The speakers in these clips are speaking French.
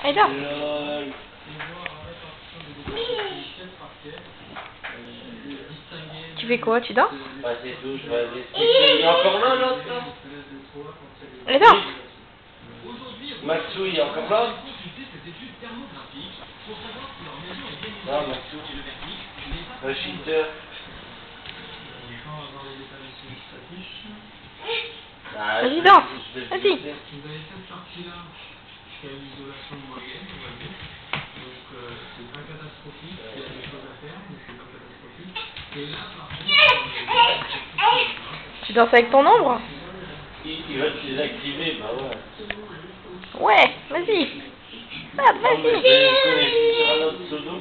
Allez, dors. Tu fais quoi? Tu dors? Bah c'est tout, je vais aller. Il y a encore là l'autre là? Allez, dors. Maxou, il y a encore là? Non, Maxou. Le cheater. Vas-y, danse. Vas-y. Tu danses avec ton ombre? Il va te désactiver, bah ouais. Ouais, vas-y. Vas-y. Sur un autre pseudo.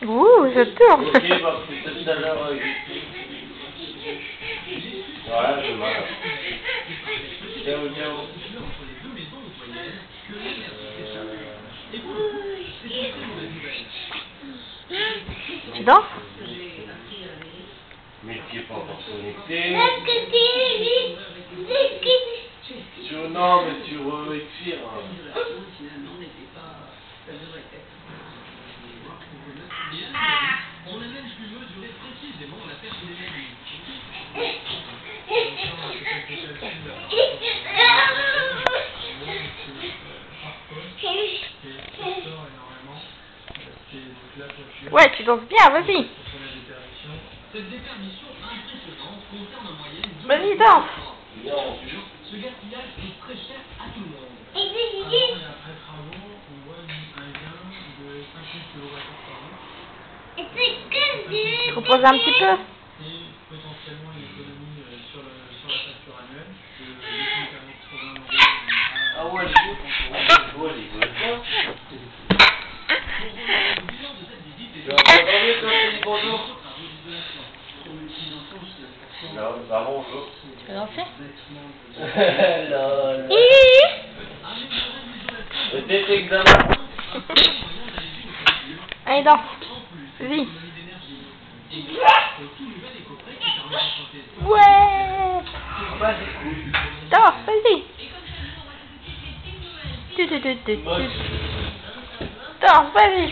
Ouh, ça tourne. Ok, parce que tout à l'heure, voilà, je vois. Ciao, ciao. Tu danses? Mais tu n'es pas encore connecté. Non, mais tu re-écrire. On a même pu mesurer précisément la perte d'énergie. Ouais, tu danses bien, vas-y. Cette déperdition impressionnante concerne en moyenne 2. Vas-y, danse. Ce gaspillage est très cher à tout le monde. Après travaux, on voit un gain de 50 kWh par an. Je repose un petit peu. Et potentiellement une économie sur la facture annuelle de 280 €. Ah ouais, les gars, tu vas pas dormir quand tu dis bonjour? Non, bah bonjour. Tu vas danser? Lol. C'était examen. Allez, danse. Vas-y. Ouais. Danse, vas-y. Danse, vas-y.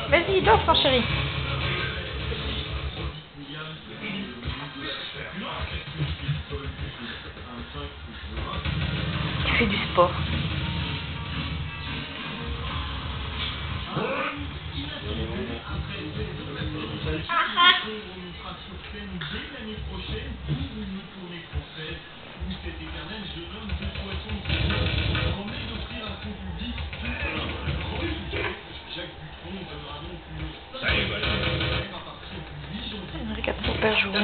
Vas-y, danse, mon chéri. Tu fais du sport. Regarde son père jouer.